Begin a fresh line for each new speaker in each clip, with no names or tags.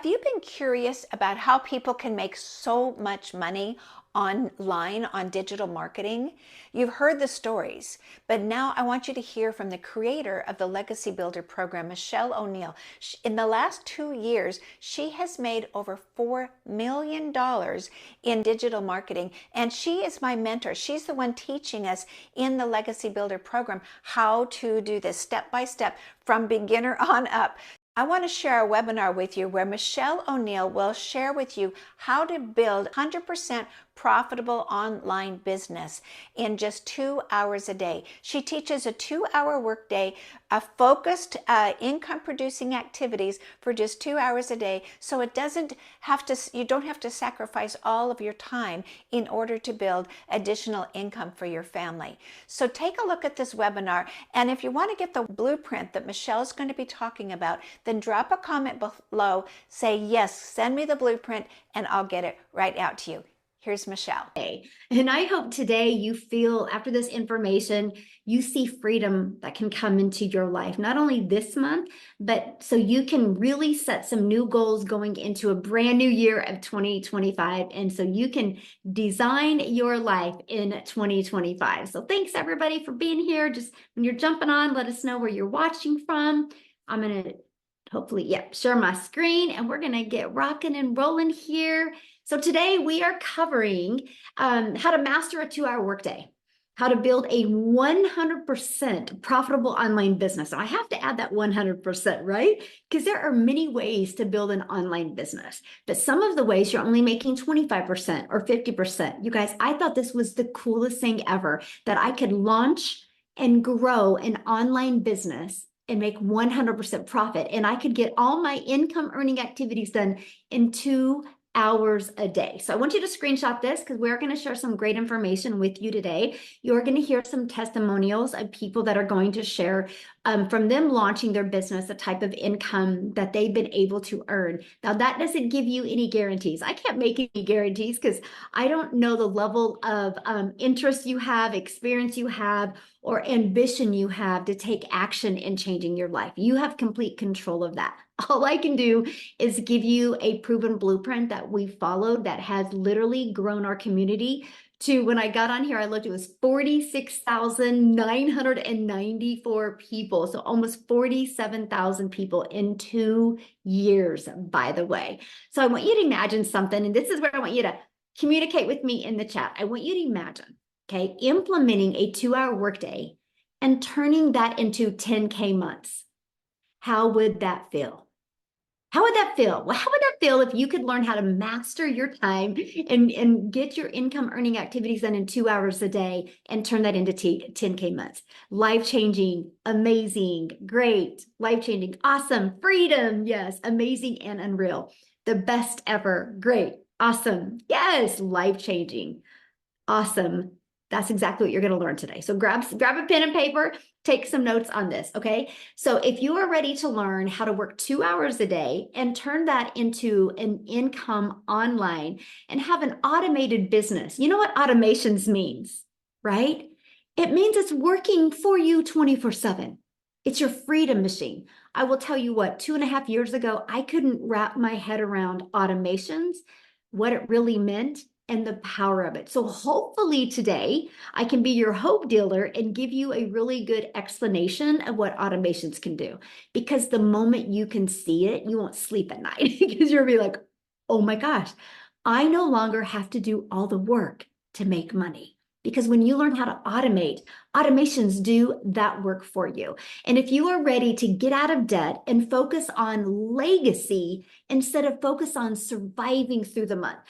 Have you been curious about how people can make so much money online on digital marketing? You've heard the stories, but now I want you to hear from the creator of the Legacy Builder program, Michele O'Neil. In the last 2 years, she has made over $4 million in digital marketing, and she is my mentor. She's the one teaching us in the Legacy Builder program how to do this step by step from beginner on up. I want to share a webinar with you where Michele O'Neil will share with you how to build 100% profitable online business in just 2 hours a day. She teaches a 2-hour workday, a focused income producing activities for just 2 hours a day. So it doesn't have to, you don't have to sacrifice all of your time in order to build additional income for your family. So take a look at this webinar. And if you want to get the blueprint that Michele is going to be talking about, then drop a comment below, say, yes, send me the blueprint, and I'll get it right out to you. Here's Michele.
And I hope today you feel, after this information, you see freedom that can come into your life, not only this month, but so you can really set some new goals going into a brand new year of 2025. And so you can design your life in 2025. So thanks everybody for being here. Just when you're jumping on, let us know where you're watching from. I'm going to hopefully, share my screen, and we're going to get rocking and rolling here. So today we are covering how to master a 2-hour workday, how to build a 100% profitable online business. So I have to add that 100%, right? Because there are many ways to build an online business, but some of the ways you're only making 25% or 50%. You guys, I thought this was the coolest thing ever, that I could launch and grow an online business and make 100% profit. And I could get all my income earning activities done in 2 hours a day. So I want you to screenshot this because we're going to share some great information with you today. You're going to hear some testimonials of people that are going to share from them launching their business, the type of income that they've been able to earn. Now, that doesn't give you any guarantees. I can't make any guarantees because I don't know the level of interest you have, experience you have, or ambition you have to take action in changing your life. You have complete control of that. All I can do is give you a proven blueprint that we followed that has literally grown our community to, when I got on here, I looked, it was 46,994 people. So almost 47,000 people in 2 years, by the way. So I want you to imagine something, and this is where I want you to communicate with me in the chat. I want you to imagine, okay, implementing a 2-hour workday and turning that into 10K months. How would that feel? How would that feel? Well, how would that feel if you could learn how to master your time and get your income earning activities done in 2 hours a day and turn that into 10K months? Life-changing, amazing, great, life-changing, awesome, freedom, yes, amazing and unreal. The best ever, great, awesome, yes, life-changing, awesome. That's exactly what you're going to learn today. So grab a pen and paper, take some notes on this, okay? So if you are ready to learn how to work 2 hours a day and turn that into an income online and have an automated business, you know what automations means, right? It means it's working for you 24/7. It's your freedom machine. I will tell you what, 2.5 years ago, I couldn't wrap my head around automations, what it really meant, and the power of it. So hopefully today I can be your hope dealer and give you a really good explanation of what automations can do. Because the moment you can see it, you won't sleep at night because you'll be like, oh my gosh, I no longer have to do all the work to make money. Because when you learn how to automate, automations do that work for you. And if you are ready to get out of debt and focus on legacy instead of focus on surviving through the month,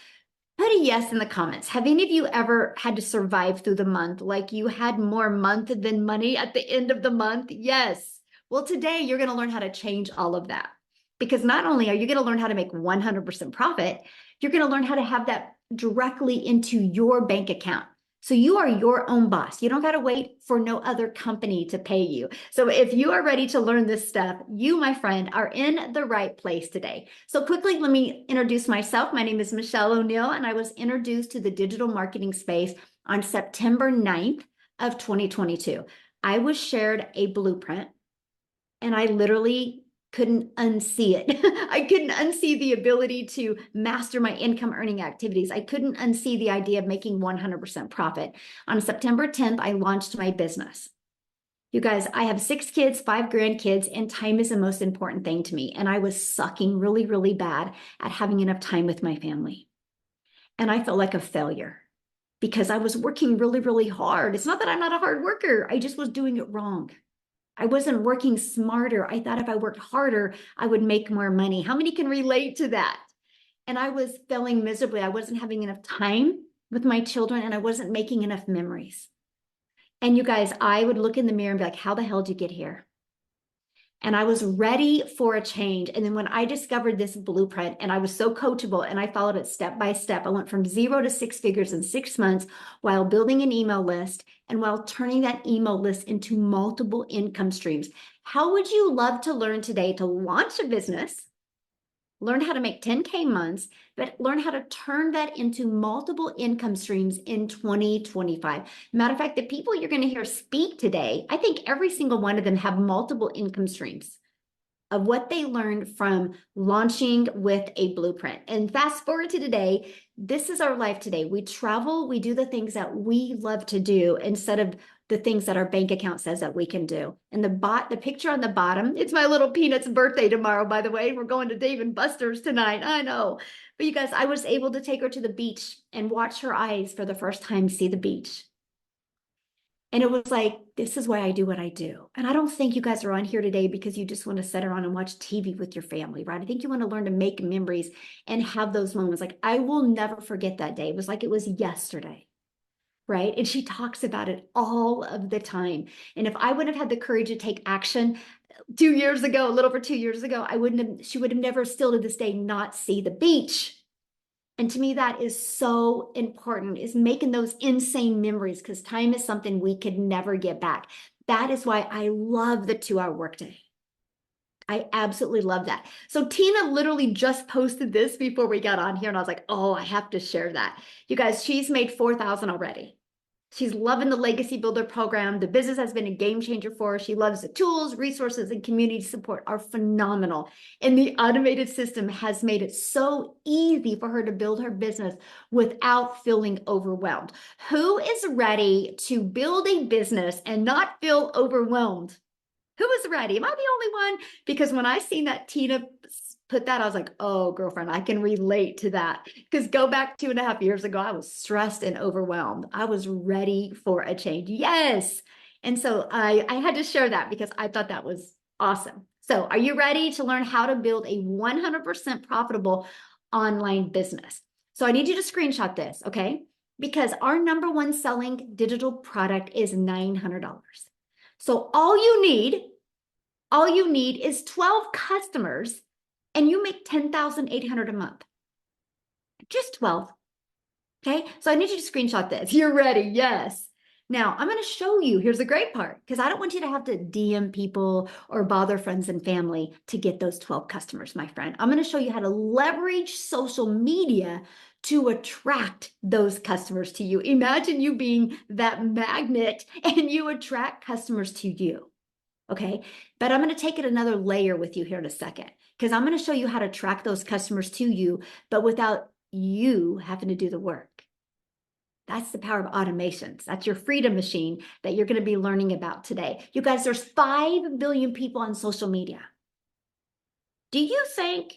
put a yes in the comments. Have any of you ever had to survive through the month? Like you had more month than money at the end of the month? Yes. Well, today you're going to learn how to change all of that. Because not only are you going to learn how to make 100% profit, you're going to learn how to have that directly into your bank account. So you are your own boss. You don't got to wait for no other company to pay you. So if you are ready to learn this stuff, you, my friend, are in the right place today. So quickly, let me introduce myself. My name is Michele O'Neil, and I was introduced to the digital marketing space on September 9th of 2022. I was shared a blueprint, and I literally couldn't unsee it. I couldn't unsee the ability to master my income earning activities. I couldn't unsee the idea of making 100% profit. On September 10th, I launched my business. You guys, I have 6 kids, 5 grandkids, and time is the most important thing to me. And I was sucking really, really bad at having enough time with my family. And I felt like a failure because I was working really, really hard. It's not that I'm not a hard worker. I just was doing it wrong. I wasn't working smarter. I thought if I worked harder, I would make more money. How many can relate to that? And I was failing miserably. I wasn't having enough time with my children and I wasn't making enough memories. And you guys, I would look in the mirror and be like, how the hell did you get here? And I was ready for a change. And then when I discovered this blueprint and I was so coachable and I followed it step by step, I went from 0 to 6 figures in 6 months while building an email list and while turning that email list into multiple income streams. How would you love to learn today to launch a business, learn how to make 10K months, but learn how to turn that into multiple income streams in 2025. Matter of fact, the people you're going to hear speak today, I think every single one of them have multiple income streams of what they learned from launching with a blueprint. And fast forward to today, this is our life today. We travel, we do the things that we love to do instead of the things that our bank account says that we can do. And the picture on the bottom, it's my little Peanut's birthday tomorrow, by the way. We're going to Dave and Buster's tonight. I know. But you guys, I was able to take her to the beach and watch her eyes for the first time see the beach. And it was like, this is why I do what I do. And I don't think you guys are on here today because you just want to sit around and watch TV with your family, right? I think you want to learn to make memories and have those moments. Like, I will never forget that day. It was like it was yesterday, right? And she talks about it all of the time. And if I wouldn't have had the courage to take action 2 years ago, a little over 2 years ago, she would have never still to this day not see the beach. And to me, that is so important, is making those insane memories because time is something we could never get back. That is why I love the 2-hour workday. I absolutely love that. So Tina literally just posted this before we got on here and I was like, oh, I have to share that. You guys, she's made 4,000 already. She's loving the Legacy Builder program. The business has been a game changer for her. She loves the tools, resources, and community support are phenomenal. And the automated system has made it so easy for her to build her business without feeling overwhelmed. Who is ready to build a business and not feel overwhelmed? Who is ready? Am I the only one? Because when I seen that Tina put that, I was like, oh, girlfriend, I can relate to that. Because go back 2.5 years ago, I was stressed and overwhelmed. I was ready for a change. Yes. And so I had to share that because I thought that was awesome. So are you ready to learn how to build a 100% profitable online business? So I need you to screenshot this, okay? Because our number one selling digital product is $900. So all you need is 12 customers and you make $10,800 a month. Just 12. Okay. So I need you to screenshot this. You're ready. Yes. Now I'm going to show you. Here's the great part because I don't want you to have to DM people or bother friends and family to get those 12 customers, my friend. I'm going to show you how to leverage social media to attract those customers to you. Imagine you being that magnet and you attract customers to you. Okay. But I'm going to take it another layer with you here in a second because I'm going to show you how to attract those customers to you, but without you having to do the work. That's the power of automations. That's your freedom machine that you're going to be learning about today. You guys, there's 5 billion people on social media. Do you think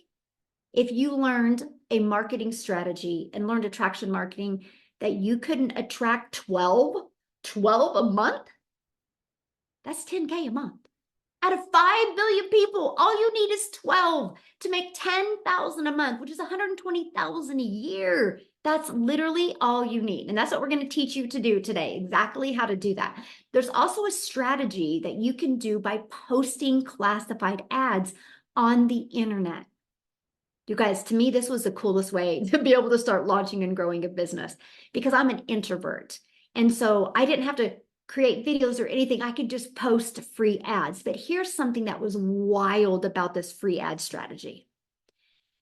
if you learned a marketing strategy and learned attraction marketing that you couldn't attract 12 a month? That's 10K a month. Out of 5 billion people, all you need is 12 to make 10,000 a month, which is 120,000 a year. That's literally all you need. And that's what we're going to teach you to do today, exactly how to do that. There's also a strategy that you can do by posting classified ads on the internet. You guys, to me, this was the coolest way to be able to start launching and growing a business because I'm an introvert. And so I didn't have to create videos or anything. I could just post free ads. But here's something that was wild about this free ad strategy.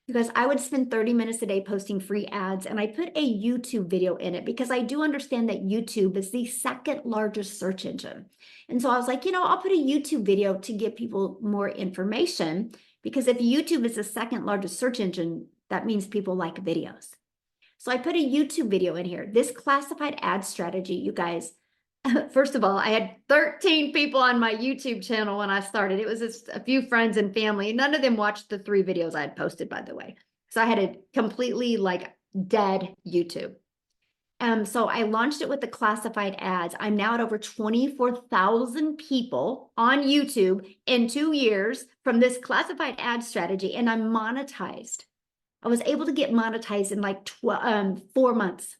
Because I would spend 30 minutes a day posting free ads, and I put a YouTube video in it because I do understand that YouTube is the second largest search engine. And so I was like, I'll put a YouTube video to give people more information, because if YouTube is the second largest search engine, that means people like videos. So I put a YouTube video in here. This classified ad strategy, you guys, first of all, I had 13 people on my YouTube channel when I started. It was just a few friends and family. None of them watched the 3 videos I had posted, by the way. So I had a completely dead YouTube. So I launched it with the classified ads. I'm now at over 24,000 people on YouTube in 2 years from this classified ad strategy, and I'm monetized. I was able to get monetized in 4 months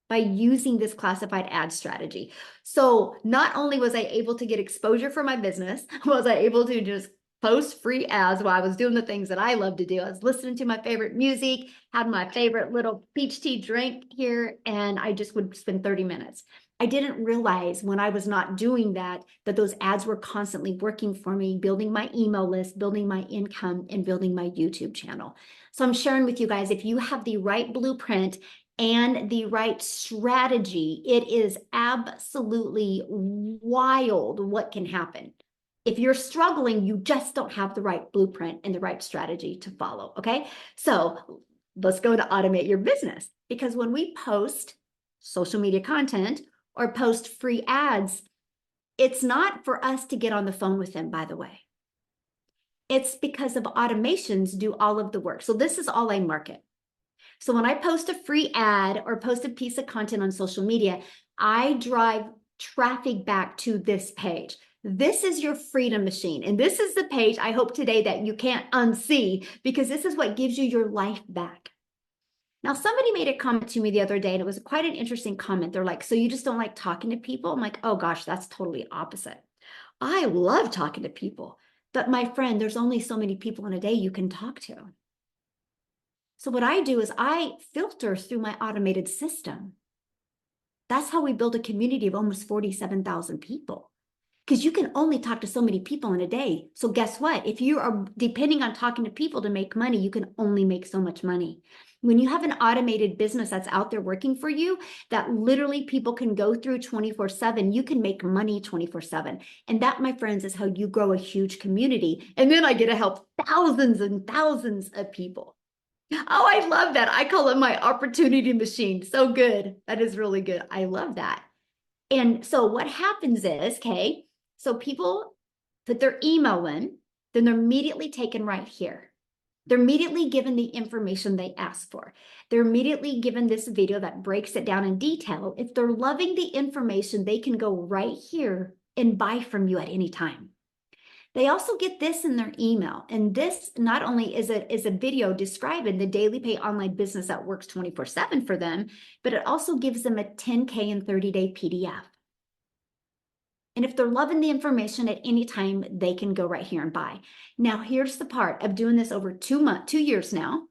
by using this classified ad strategy. So not only was I able to get exposure for my business, was I able to just post free ads while I was doing the things that I love to do. I was listening to my favorite music, had my favorite little peach tea drink here, and I just would spend 30 minutes. I didn't realize when I was not doing that those ads were constantly working for me, building my email list, building my income, and building my YouTube channel. So I'm sharing with you guys, if you have the right blueprint and the right strategy, it is absolutely wild what can happen. If you're struggling, you just don't have the right blueprint and the right strategy to follow, okay? So let's go to automate your business, because when we post social media content or post free ads, it's not for us to get on the phone with them, by the way. It's because of automations do all of the work. So this is all I market. So when I post a free ad or post a piece of content on social media, I drive traffic back to this page. This is your freedom machine. And this is the page I hope today that you can't unsee, because this is what gives you your life back. Now, somebody made a comment to me the other day, and it was quite an interesting comment. They're like, so you just don't like talking to people? I'm like, oh gosh, that's totally opposite. I love talking to people. But my friend, there's only so many people in a day you can talk to. So what I do is I filter through my automated system. That's how we build a community of almost 47,000 people, because you can only talk to so many people in a day. So guess what? If you are depending on talking to people to make money, you can only make so much money. When you have an automated business that's out there working for you, that literally people can go through 24/7, you can make money 24/7. And that, my friends, is how you grow a huge community. And then I get to help thousands and thousands of people. Oh, I love that. I call it my opportunity machine. So good. That is really good. I love that. And so what happens is, okay, so people put their email in, then they're immediately taken right here. They're immediately given the information they asked for. They're immediately given this video that breaks it down in detail. If they're loving the information, they can go right here and buy from you at any time. They also get this in their email. And this not only is a video describing the daily pay online business that works 24/7 for them, but it also gives them a 10K and 30-day PDF. And if they're loving the information at any time, they can go right here and buy. Now, here's the part of doing this over 2 years now.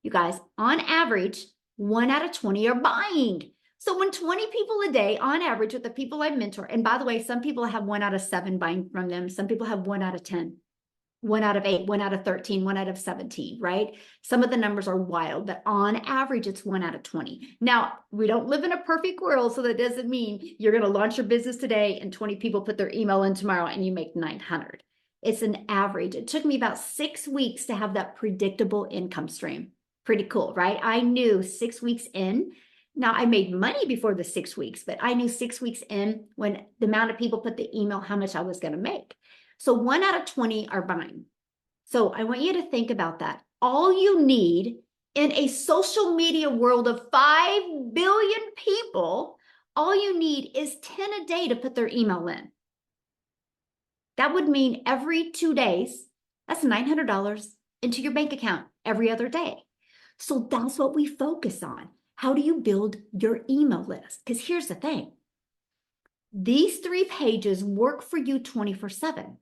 You guys, on average, 1 out of 20 are buying. So when 20 people a day on average with the people I mentor, and by the way, some people have 1 out of 7 buying from them. Some people have 1 out of 10, 1 out of 8, 1 out of 13, 1 out of 17, right? Some of the numbers are wild, but on average, it's 1 out of 20. Now, we don't live in a perfect world, so that doesn't mean you're going to launch your business today and 20 people put their email in tomorrow and you make 900. It's an average. It took me about 6 weeks to have that predictable income stream. Pretty cool, right? I knew 6 weeks in. Now, I made money before the 6 weeks, but I knew 6 weeks in, when the amount of people put the email, how much I was going to make. So 1 out of 20 are buying. So I want you to think about that. All you need in a social media world of 5 billion people, all you need is 10 a day to put their email in. That would mean every 2 days, that's $900 into your bank account every other day. So that's what we focus on. How do you build your email list? Because here's the thing. These 3 pages work for you 24/7.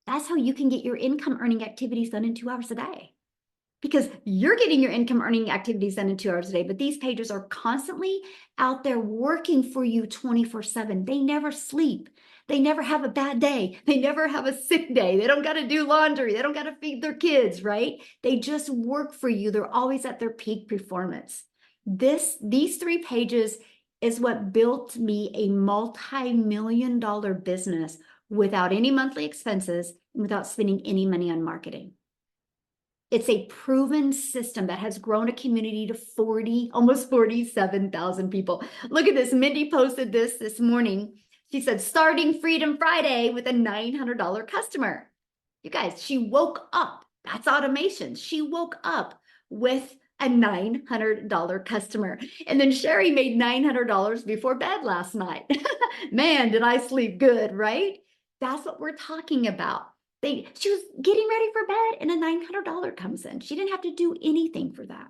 That's how you can get your income earning activities done in 2 hours a day. Because you're getting your income earning activities done in 2 hours a day, but these pages are constantly out there working for you 24/7. They never sleep. They never have a bad day. They never have a sick day. They don't got to do laundry. They don't got to feed their kids, right? They just work for you. They're always at their peak performance. These 3 pages is what built me a multi-million-dollar business without any monthly expenses and without spending any money on marketing. It's a proven system that has grown a community to almost 47,000 people. Look at this. Mindy posted this morning. She said, starting Freedom Friday with a $900 customer. You guys, she woke up. That's automation. She woke up with a $900 customer. And then Sherry made $900 before bed last night. Man, did I sleep good, right? That's what we're talking about. She was getting ready for bed and a $900 comes in. She didn't have to do anything for that.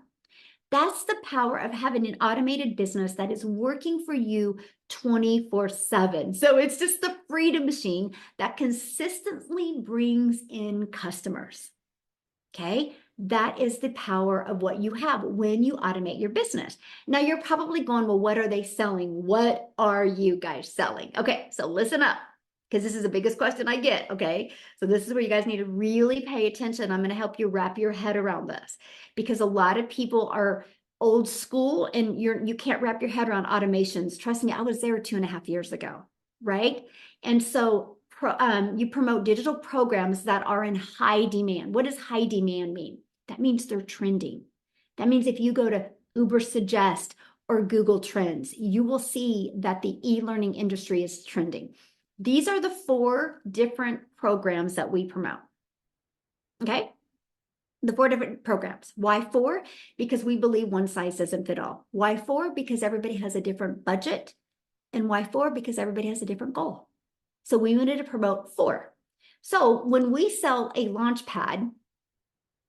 That's the power of having an automated business that is working for you 24/7. So it's just the freedom machine that consistently brings in customers. Okay. That is the power of what you have when you automate your business. Now you're probably going, well, what are they selling? What are you guys selling? Okay. So listen up, because this is the biggest question I get. Okay. So this is where you guys need to really pay attention. I'm going to help you wrap your head around this, because a lot of people are old school and you can't wrap your head around automations. Trust me, I was there 2.5 years ago. Right. And so you promote digital programs that are in high demand. What does high demand mean? That means they're trending. That means if you go to Uber Suggest or Google Trends, you will see that the e-learning industry is trending. These are the 4 different programs that we promote. Okay? The 4 different programs. Why 4? Because we believe one size doesn't fit all. Why 4? Because everybody has a different budget. And why 4? Because everybody has a different goal. So we wanted to promote 4. So when we sell a launch pad,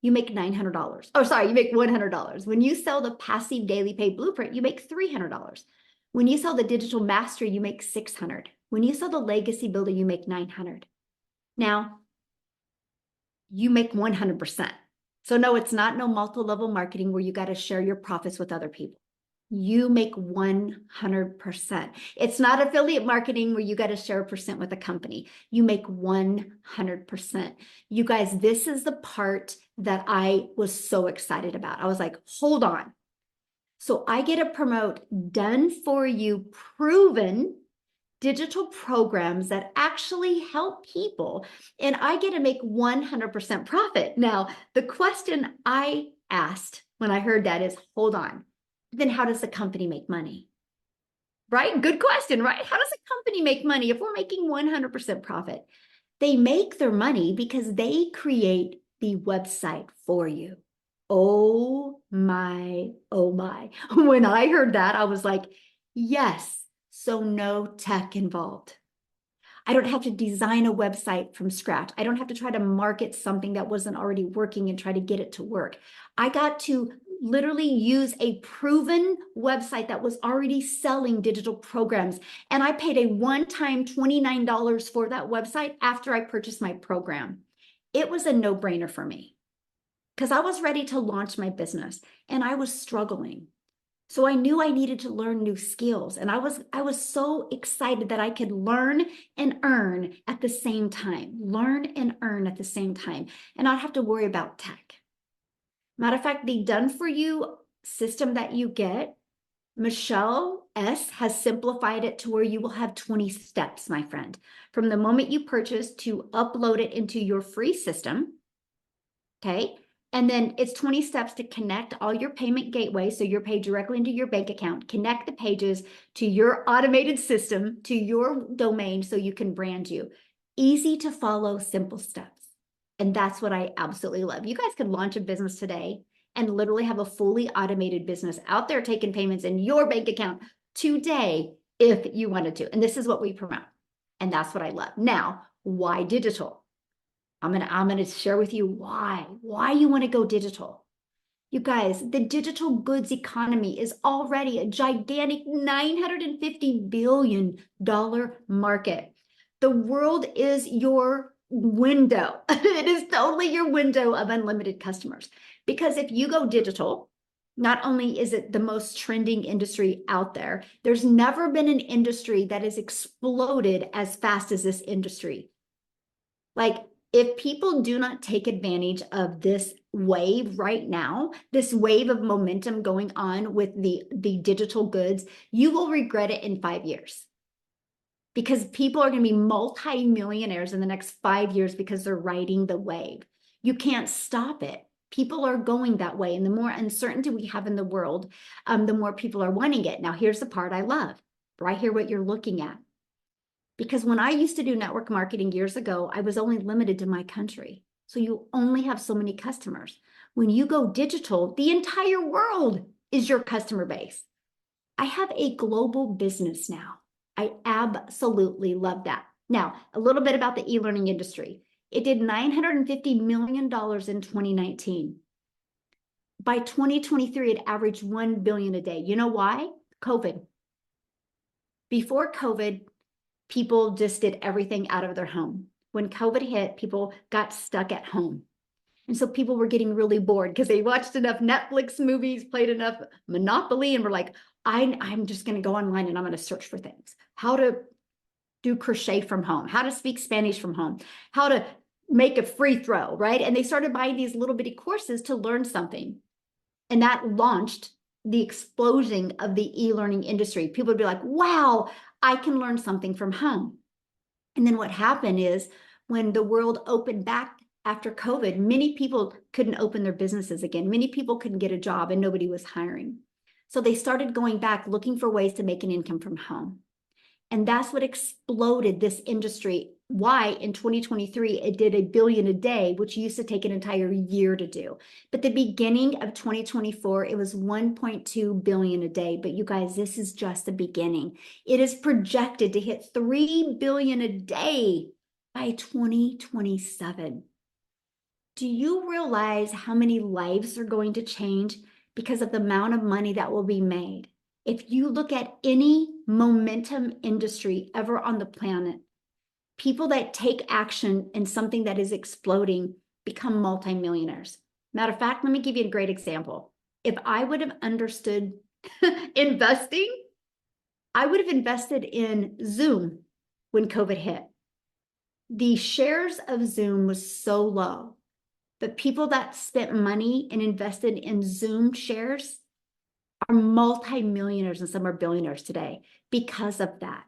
you make $900. Oh, sorry, you make $100. When you sell the passive daily pay blueprint, you make $300. When you sell the digital mastery, you make $600. When you sell the legacy builder, you make $900. Now, you make 100%. So no, it's not no multi-level marketing where you got to share your profits with other people. You make 100%. It's not affiliate marketing where you got to share a percent with a company. You make 100%. You guys, this is the part that I was so excited about. I was like, hold on. So I get to promote done for you, proven digital programs that actually help people, and I get to make 100% profit. Now, the question I asked when I heard that is, hold on, then how does the company make money? Right? Good question, right? How does a company make money if we're making 100% profit? They make their money because they create the website for you. Oh my, oh my. When I heard that, I was like, yes, so no tech involved. I don't have to design a website from scratch. I don't have to try to market something that wasn't already working and try to get it to work. I got to literally use a proven website that was already selling digital programs. And I paid a one-time $29 for that website after I purchased my program. It was a no-brainer for me because I was ready to launch my business and I was struggling. So I knew I needed to learn new skills. And I was so excited that I could learn and earn at the same time, and not have to worry about tech. Matter of fact, the done for you system that you get, Michele S. has simplified it to where you will have 20 steps, my friend, from the moment you purchase to upload it into your free system. Okay. And then it's 20 steps to connect all your payment gateways. So you're paid directly into your bank account, connect the pages to your automated system, to your domain so you can brand you. Easy to follow, simple steps. And that's what I absolutely love. You guys could launch a business today and literally have a fully automated business out there taking payments in your bank account today if you wanted to. And this is what we promote. And that's what I love. Now, why digital? I'm gonna share with you why you want to go digital. You guys, the digital goods economy is already a gigantic $950 billion market. The world is your window. It is totally your window of unlimited customers. Because if you go digital, Not only is it the most trending industry out there, there's never been an industry that has exploded as fast as this industry. Like, if people do not take advantage of this wave right now, this wave of momentum going on with the digital goods, you will regret it in 5 years. Because people are going to be multi-millionaires in the next 5 years because they're riding the wave. You can't stop it. People are going that way. And the more uncertainty we have in the world, the more people are wanting it. Now, here's the part I love, right here, what you're looking at. Because when I used to do network marketing years ago, I was only limited to my country. So you only have so many customers. When you go digital, the entire world is your customer base. I have a global business now. I absolutely love that. Now, a little bit about the e-learning industry. It did $950 million in 2019. By 2023, it averaged $1 billion a day. You know why? COVID. Before COVID, people just did everything out of their home. When COVID hit, people got stuck at home. And so people were getting really bored because they watched enough Netflix movies, played enough Monopoly, and were like, I'm just going to go online and I'm going to search for things. How to do crochet from home, how to speak Spanish from home, how to make a free throw, right? And they started buying these little bitty courses to learn something. And that launched the explosion of the e-learning industry. People would be like, wow, I can learn something from home. And then what happened is when the world opened back after COVID, many people couldn't open their businesses again. Many people couldn't get a job and nobody was hiring. So they started going back looking for ways to make an income from home. And that's what exploded this industry. Why in 2023, it did $1 billion a day, which used to take an entire year to do. But the beginning of 2024, it was 1.2 billion a day. But you guys, this is just the beginning. It is projected to hit 3 billion a day by 2027. Do you realize how many lives are going to change because of the amount of money that will be made? If you look at any momentum industry ever on the planet, people that take action in something that is exploding become multimillionaires. Matter of fact, let me give you a great example. If I would have understood investing, I would have invested in Zoom when COVID hit. The shares of Zoom was so low, but people that spent money and invested in Zoom shares are multimillionaires and some are billionaires today because of that.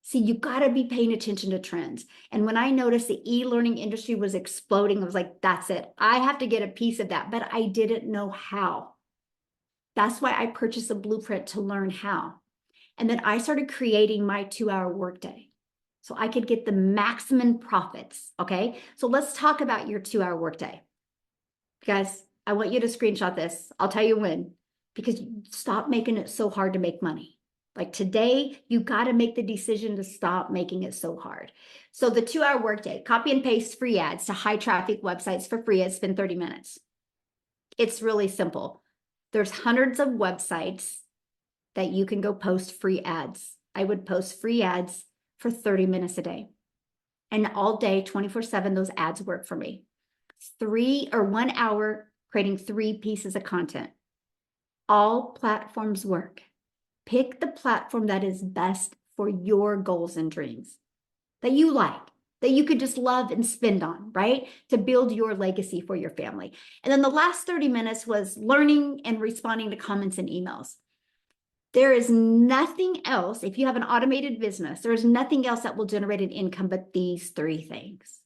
See, you got to be paying attention to trends. And when I noticed the e-learning industry was exploding, I was like, that's it. I have to get a piece of that, but I didn't know how. That's why I purchased a blueprint to learn how. And then I started creating my 2-hour workday so I could get the maximum profits. Okay. So let's talk about your 2-hour workday. Guys, I want you to screenshot this. I'll tell you when, because stop making it so hard to make money. Like today, you got to make the decision to stop making it so hard. So the 2-hour workday, copy and paste free ads to high traffic websites for free. It's been 30 minutes. It's really simple. There's hundreds of websites that you can go post free ads. I would post free ads for 30 minutes a day. And all day, 24/7, those ads work for me. 1 hour creating 3 pieces of content. All platforms work. Pick the platform that is best for your goals and dreams, that you like, that you could just love and spend on, right? To build your legacy for your family. And then the last 30 minutes was learning and responding to comments and emails. There is nothing else, if you have an automated business, there is nothing else that will generate an income but these 3 things.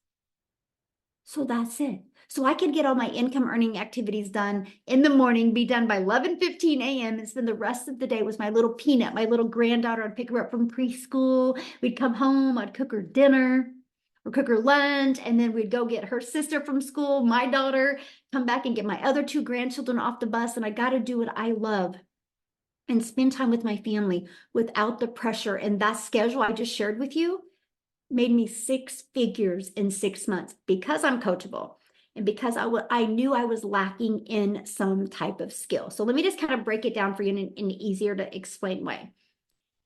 So that's it. So I could get all my income earning activities done in the morning, be done by 11:15 a.m. and spend the rest of the day with my little Peanut, my little granddaughter. I'd pick her up from preschool. We'd come home. I'd cook her dinner or cook her lunch. And then we'd go get her sister from school, my daughter, come back and get my other 2 grandchildren off the bus. And I got to do what I love and spend time with my family without the pressure. And that schedule I just shared with you made me 6 figures in 6 months because I'm coachable and because I knew I was lacking in some type of skill. So let me just kind of break it down for you in an easier to explain way.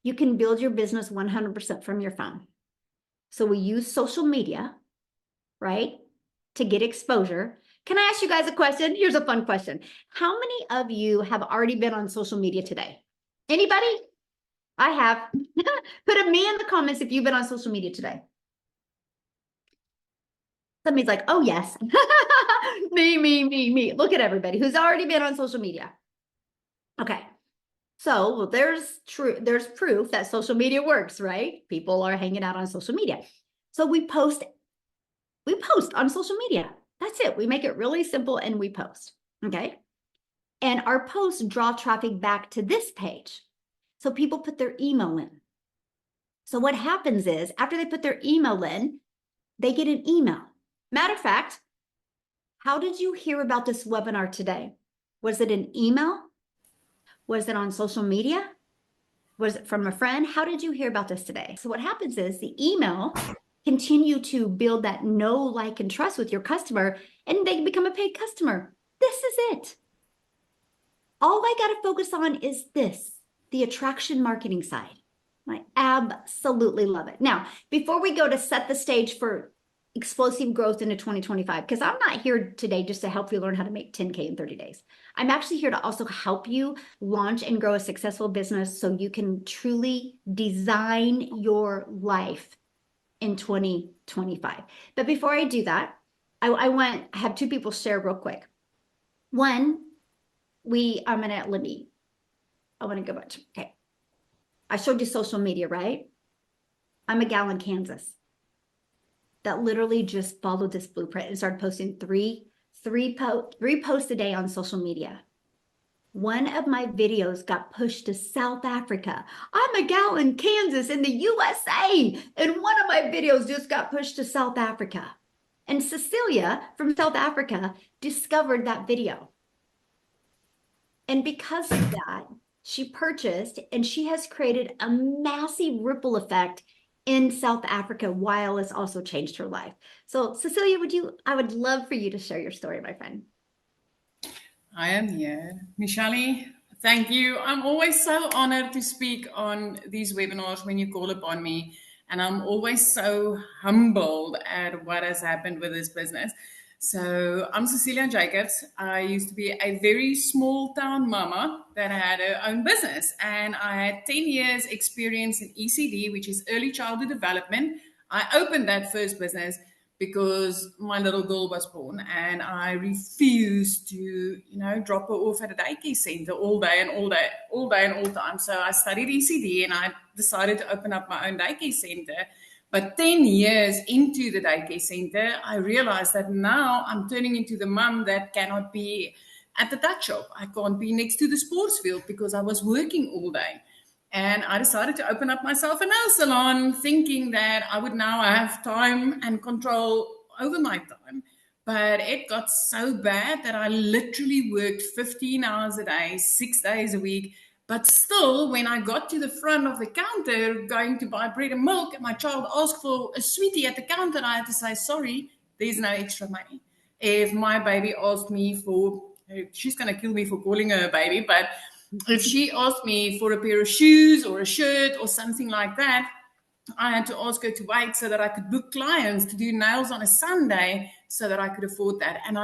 You can build your business 100% from your phone. So we use social media, right, to get exposure Can I ask you guys a question? Here's a fun question. How many of you have already been on social media today? Anybody? I have. Put a me in the comments if you've been on social media today. Somebody's like, oh, yes. Me. Look at everybody who's already been on social media. Okay. So, well, there's proof that social media works, right? People are hanging out on social media. So we post on social media. That's it. We make it really simple and we post. Okay. And our posts draw traffic back to this page. So people put their email in. So what happens is after they put their email in, they get an email. Matter of fact, how did you hear about this webinar today? Was it an email? Was it on social media? Was it from a friend? How did you hear about this today? So what happens is the email continue to build that know, like, and trust with your customer, and they become a paid customer. This is it. All I got to focus on is this, the attraction marketing side. I absolutely love it. Now, before we go to set the stage for explosive growth into 2025, because I'm not here today just to help you learn how to make 10K in 30 days. I'm actually here to also help you launch and grow a successful business so you can truly design your life in 2025. But before I do that, I have two people share real quick. One, I want to go back to, okay. I showed you social media, right? I'm a gal in Kansas that literally just followed this blueprint and started posting three posts a day on social media. One of my videos got pushed to South Africa. I'm a gal in Kansas in the USA, and one of my videos just got pushed to South Africa. And Cecilia from South Africa discovered that video. And because of that, she purchased, and she has created a massive ripple effect in South Africa while it's also changed her life. So Cecilia, I would love for you to share your story, my friend.
I am here. Michele, thank you. I'm always so honored to speak on these webinars when you call upon me. And I'm always so humbled at what has happened with this business. So I'm Cecilia Jacobs. I used to be a very small town mama that had her own business. And I had 10 years experience in ECD, which is early childhood development. I opened that first business because my little girl was born and I refused to, drop her off at a daycare center all day and all time. So I studied ECD and I decided to open up my own daycare center. But 10 years into the daycare center, I realized that now I'm turning into the mom that cannot be at the tuck shop. I can't be next to the sports field because I was working all day. And I decided to open up myself a nail salon, thinking that I would now have time and control over my time. But it got so bad that I literally worked 15 hours a day, 6 days a week. But still, when I got to the front of the counter going to buy bread and milk, and my child asked for a sweetie at the counter, I had to say, sorry, there's no extra money. If my baby asked me for, she's going to kill me for calling her a baby, but if she asked me for a pair of shoes or a shirt or something like that, I had to ask her to wait so that I could book clients to do nails on a Sunday so that I could afford that. And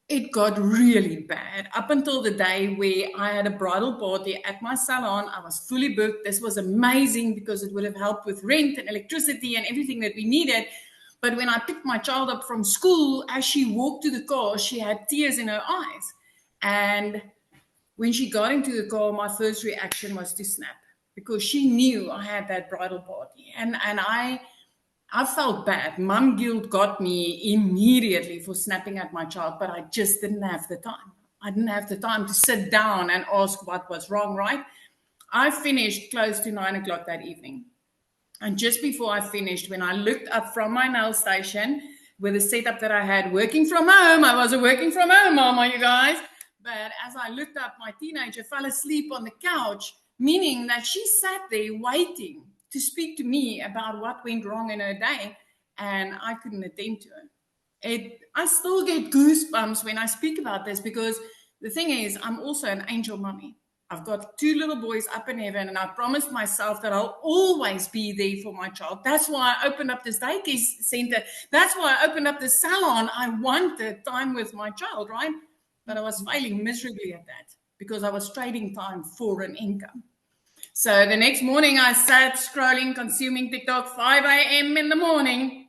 it got really bad up until the day where I had a bridal party at my salon. I was fully booked. This was amazing because it would have helped with rent and electricity and everything that we needed. But when I picked my child up from school, as she walked to the car, she had tears in her eyes. And when she got into the car, my first reaction was to snap because she knew I had that bridal party. And I felt bad. Mom guilt got me immediately for snapping at my child, but I just didn't have the time. I didn't have the time to sit down and ask what was wrong, right? I finished close to 9 o'clock that evening. And just before I finished, when I looked up from my nail station with the setup that I had working from home, I was a working from home mama, you guys. But as I looked up, my teenager fell asleep on the couch, meaning that she sat there waiting to speak to me about what went wrong in her day, and I couldn't attend to her. I still get goosebumps when I speak about this because the thing is, I'm also an angel mommy. I've got 2 little boys up in heaven, and I promised myself that I'll always be there for my child. That's why I opened up this daycare center. That's why I opened up the salon. I wanted time with my child, right? But I was failing miserably at that because I was trading time for an income. So the next morning I sat scrolling, consuming TikTok, 5 a.m. in the morning,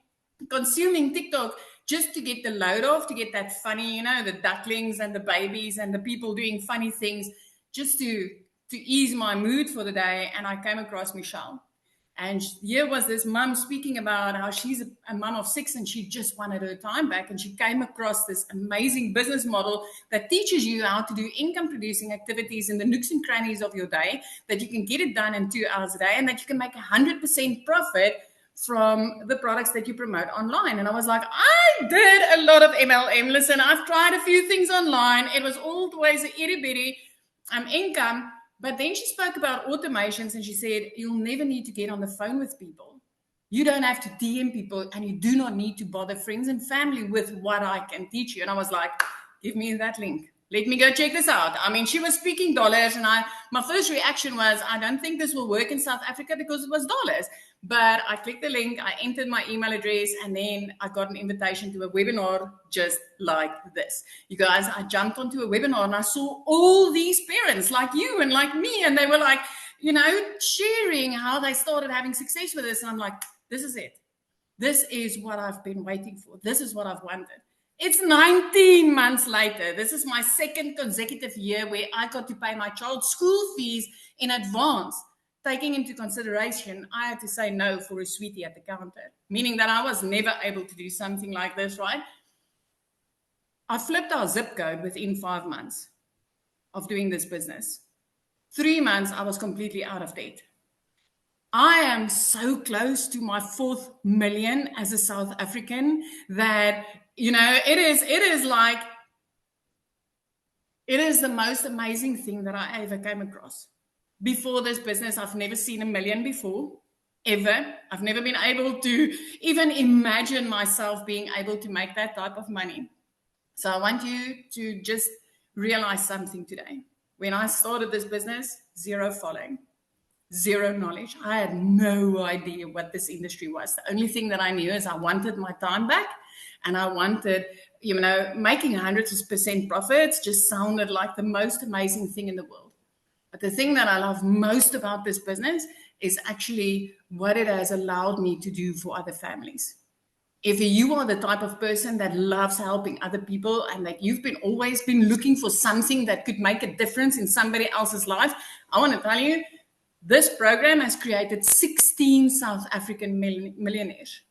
consuming TikTok just to get the load off, to get that funny, you know, the ducklings and the babies and the people doing funny things, just to ease my mood for the day. And I came across Michele. And here was this mom speaking about how she's a mom of 6 and she just wanted her time back. And she came across this amazing business model that teaches you how to do income producing activities in the nooks and crannies of your day, that you can get it done in 2 hours a day, and that you can make 100% profit from the products that you promote online. And I was like, I did a lot of MLM. Listen, I've tried a few things online. It was always a itty bitty income. But then she spoke about automations and she said, you'll never need to get on the phone with people. You don't have to DM people, and you do not need to bother friends and family with what I can teach you. And I was like, give me that link. Let me go check this out. I mean, she was speaking dollars, and my first reaction was, I don't think this will work in South Africa because it was dollars. But I clicked the link, I entered my email address, and then I got an invitation to a webinar just like this. You guys, I jumped onto a webinar and I saw all these parents like you and like me, and they were like, you know, sharing how they started having success with this. And I'm like, this is it. This is what I've been waiting for. This is what I've wanted. It's 19 months later. This is my second consecutive year where I got to pay my child's school fees in advance. Taking into consideration, I had to say no for a sweetie at the counter, meaning that I was never able to do something like this, right? I flipped our zip code within 5 months of doing this business. 3 months, I was completely out of debt. I am so close to my 4th million as a South African that, you know, it is like, it is the most amazing thing that I ever came across. Before this business, I've never seen $1 million before, ever. I've never been able to even imagine myself being able to make that type of money. So I want you to just realize something today. When I started this business, 0 following, 0 knowledge. I had no idea what this industry was. The only thing that I knew is I wanted my time back, and I wanted, you know, making 100% profits just sounded like the most amazing thing in the world. But the thing that I love most about this business is actually what it has allowed me to do for other families. If you are the type of person that loves helping other people and that you've always been looking for something that could make a difference in somebody else's life, I want to tell you, this program has created 16 South African millionaires.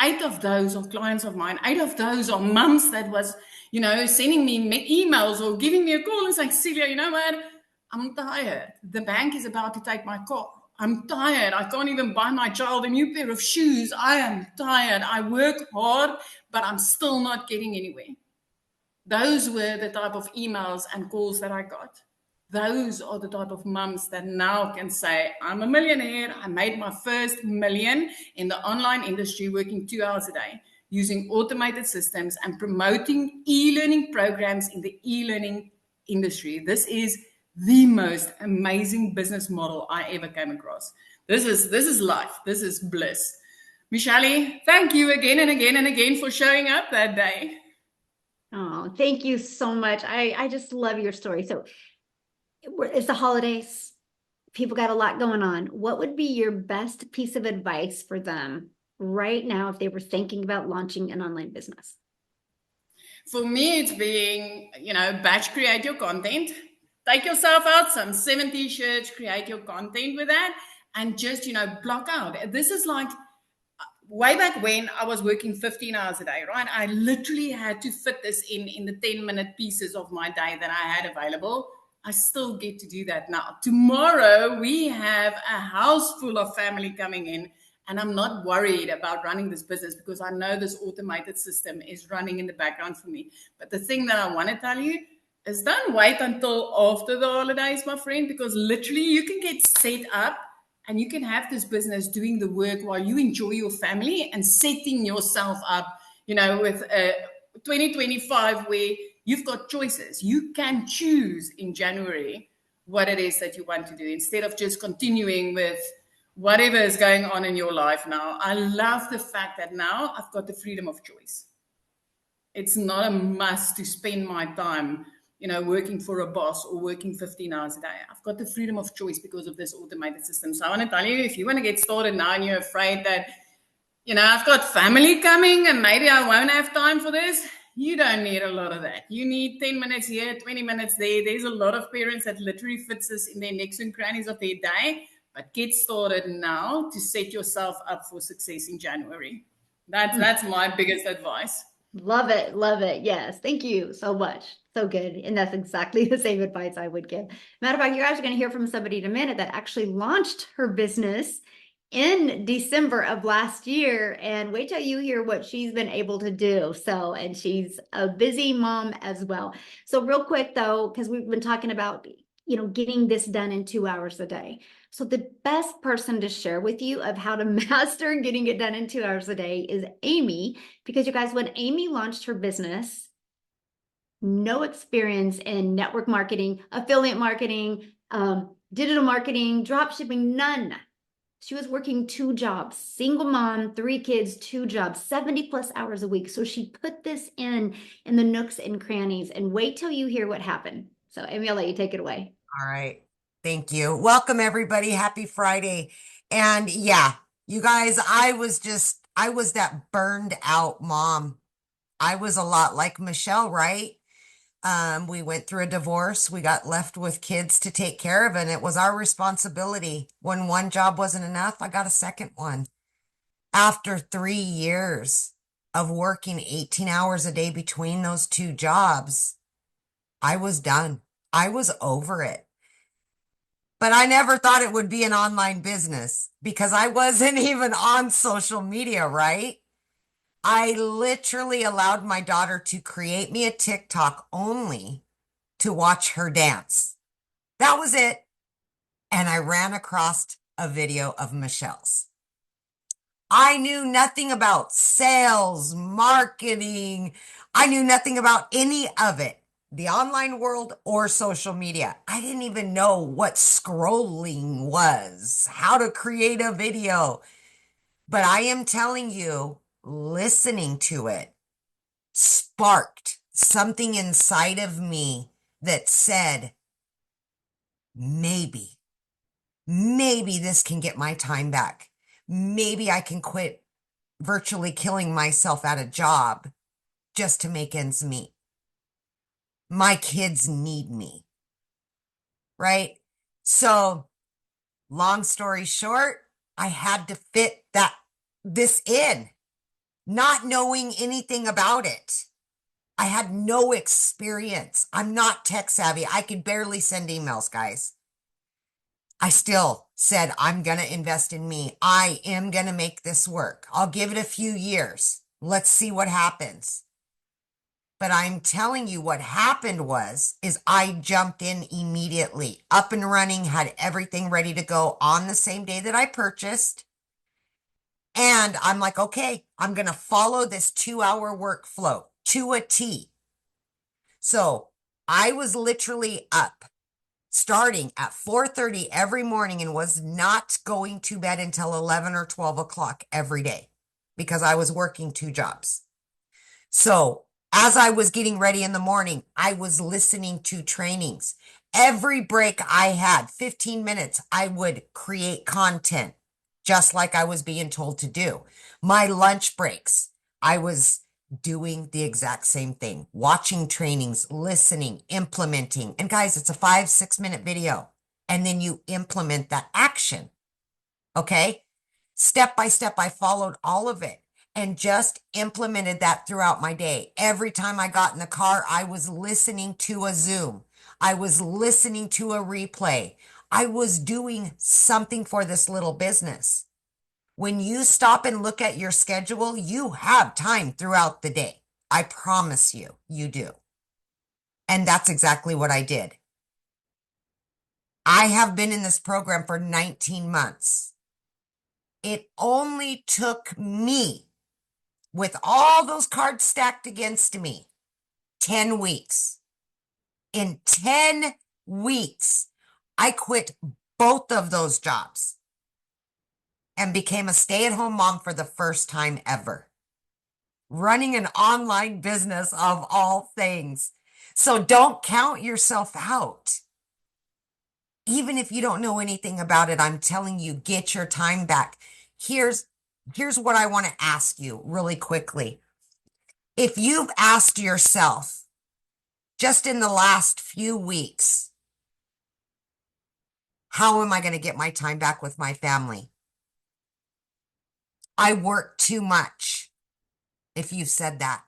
8 of those are clients of mine. 8 of those are mums that was, you know, sending me emails or giving me a call and saying, Celia, you know what? I'm tired. The bank is about to take my car. I'm tired. I can't even buy my child a new pair of shoes. I am tired. I work hard, but I'm still not getting anywhere. Those were the type of emails and calls that I got. Those are the type of mums that now can say, I'm a millionaire. I made my first $1 million in the online industry, working 2 hours a day, using automated systems and promoting e-learning programs in the e-learning industry. This is the most amazing business model I ever came across. This is life. This is bliss. Michele, thank you again and again and again for showing up that day.
Oh, thank you so much. I just love your story. So it's the holidays. People got a lot going on. What would be your best piece of advice for them right now if they were thinking about launching an online business?
For me, it's being, you know, batch create your content. Take yourself out, some 70 shirts, create your content with that, and just, you know, block out. This is like way back when I was working 15 hours a day, right? I literally had to fit this in the 10-minute pieces of my day that I had available. I still get to do that now. Tomorrow, we have a house full of family coming in, and I'm not worried about running this business because I know this automated system is running in the background for me. But the thing that I want to tell you is don't wait until after the holidays, my friend, because literally you can get set up and you can have this business doing the work while you enjoy your family and setting yourself up, you know, with 2025 where you've got choices. You can choose in January what it is that you want to do instead of just continuing with whatever is going on in your life now. I love the fact that now I've got the freedom of choice. It's not a must to spend my time, working for a boss or working 15 hours a day. I've got the freedom of choice because of this automated system. So I want to tell you, if you want to get started now and you're afraid that, I've got family coming and maybe I won't have time for this, you don't need a lot of that. You need 10 minutes here, 20 minutes there. There's a lot of parents that literally fits this in their necks and crannies of their day. But get started now to set yourself up for success in January. That's my biggest advice.
Love it. Love it. Yes. Thank you so much. So good. And that's exactly the same advice I would give. Matter of fact, you guys are going to hear from somebody in a minute that actually launched her business in December of last year. And wait till you hear what she's been able to do. So, and she's a busy mom as well. So real quick though, because we've been talking about, getting this done in 2 hours a day. So the best person to share with you of how to master getting it done in 2 hours a day is Amy, because you guys, when Amy launched her business, no experience in network marketing, affiliate marketing, digital marketing, drop shipping, none. She was working 2 jobs, single mom, 3 kids, 2 jobs, 70 plus hours a week. So she put this in the nooks and crannies, and wait till you hear what happened. So Amy, I'll let you take it away.
All right. Thank you. Welcome, everybody. Happy Friday. And yeah, you guys, I was that burned out mom. I was a lot like Michelle, right? We went through a divorce. We got left with kids to take care of, and it was our responsibility. When one job wasn't enough, I got a second one. After 3 years of working 18 hours a day between those 2 jobs, I was done. I was over it. But I never thought it would be an online business because I wasn't even on social media, right? I literally allowed my daughter to create me a TikTok only to watch her dance. That was it. And I ran across a video of Michelle's. I knew nothing about sales, marketing. I knew nothing about any of it, the online world or social media. I didn't even know what scrolling was, how to create a video. But I am telling you, listening to it sparked something inside of me that said, maybe this can get my time back. Maybe I can quit virtually killing myself at a job just to make ends meet. My kids need me, right? So long story short, I had to fit this in, not knowing anything about it. I had no experience. I'm not tech savvy. I could barely send emails, guys. I still said, I'm going to invest in me. I am going to make this work. I'll give it a few years. Let's see what happens. But I'm telling you what happened is I jumped in immediately, up and running, had everything ready to go on the same day that I purchased. And I'm like, okay, I'm going to follow this 2-hour workflow to a T. So I was literally up starting at 4:30 every morning and was not going to bed until 11 or 12 o'clock every day because I was working 2 jobs. So as I was getting ready in the morning, I was listening to trainings. Every break I had, 15 minutes, I would create content just like I was being told to do. My lunch breaks, I was doing the exact same thing, watching trainings, listening, implementing. And guys, it's a 5-6 minute video. And then you implement that action. Okay. Step by step, I followed all of it and just implemented that throughout my day. Every time I got in the car, I was listening to a Zoom. I was listening to a replay. I was doing something for this little business. When you stop and look at your schedule, you have time throughout the day. I promise you, you do. And that's exactly what I did. I have been in this program for 19 months. It only took me, with all those cards stacked against me, 10 weeks. In 10 weeks, I quit both of those jobs and became a stay-at-home mom for the first time ever, running an online business of all things. So don't count yourself out. Even if you don't know anything about it, I'm telling you, get your time back. Here's what I want to ask you really quickly. If you've asked yourself just in the last few weeks, how am I going to get my time back with my family? I work too much. If you've said that,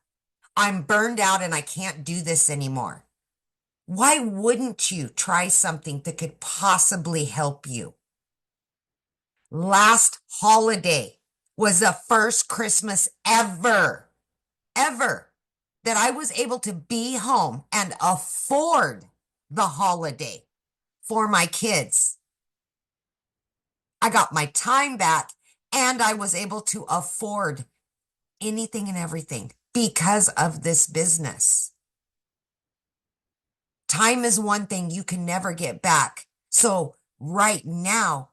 I'm burned out and I can't do this anymore. Why wouldn't you try something that could possibly help you? Last holiday was the first Christmas ever that I was able to be home and afford the holiday for my kids. I got my time back and I was able to afford anything and everything because of this business. Time is one thing you can never get back. So right now,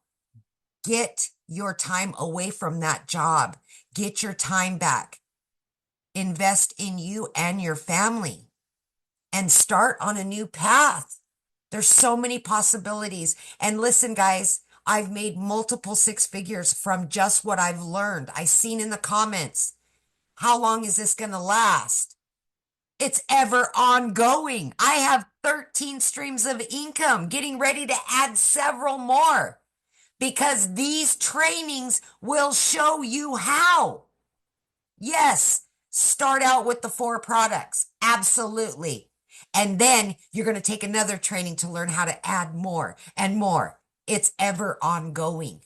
get your time away from that job. Get your time back. Invest in you and your family and start on a new path. There's so many possibilities. And listen, guys, I've made multiple six figures from just what I've learned. I seen in the comments, how long is this going to last? It's ever ongoing. I have 13 streams of income, getting ready to add several more because these trainings will show you how. Yes, start out with the 4 products. Absolutely. And then you're going to take another training to learn how to add more and more. It's ever ongoing.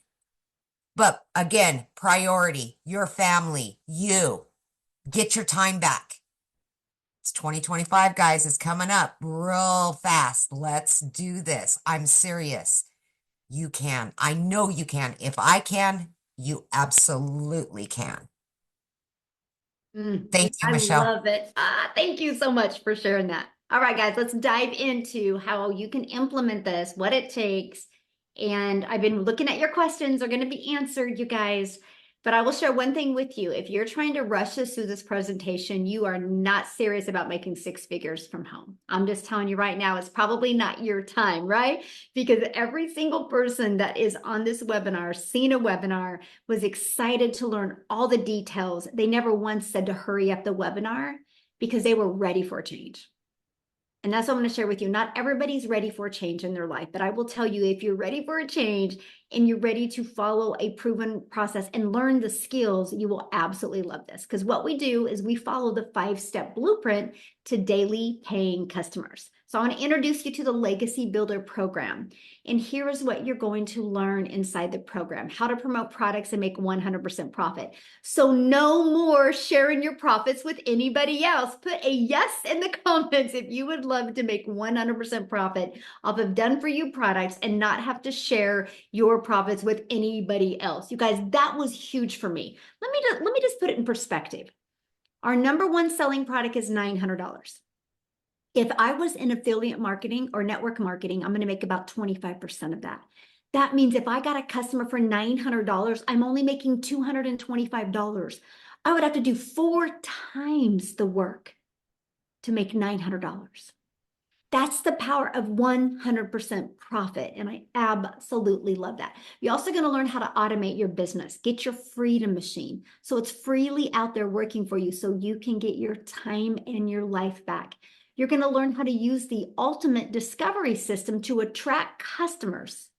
But again, priority, your family, you. Get your time back. It's 2025, guys. It's coming up real fast. Let's do this. I'm serious. You can. I know you can. If I can, you absolutely can. Thank you,
I
Michele.
love it. Thank you so much for sharing that. All right, guys, let's dive into how you can implement this, what it takes. And I've been looking at your questions are going to be answered, you guys. But I will share one thing with you. If you're trying to rush us through this presentation, you are not serious about making 6 figures from home. I'm just telling you right now, it's probably not your time, right? Because every single person that is on this webinar, seen a webinar, was excited to learn all the details. They never once said to hurry up the webinar because they were ready for a change. And that's what I'm going to share with you. Not everybody's ready for a change in their life, but I will tell you, if you're ready for a change and you're ready to follow a proven process and learn the skills, you will absolutely love this. Because what we do is we follow the 5-step blueprint to daily paying customers. So I want to introduce you to the Legacy Builder program. And here is what you're going to learn inside the program: how to promote products and make 100% profit. So no more sharing your profits with anybody else. Put a yes in the comments if you would love to make 100% profit off of done for you products and not have to share your profits with anybody else. You guys, that was huge for me. Let me just put it in perspective. Our number one selling product is $900. If I was in affiliate marketing or network marketing, I'm going to make about 25% of that. That means if I got a customer for $900, I'm only making $225. I would have to do 4 times the work to make $900. That's the power of 100% profit. And I absolutely love that. You're also going to learn how to automate your business, get your freedom machine. So it's freely out there working for you so you can get your time and your life back. You're going to learn how to use the ultimate discovery system to attract customers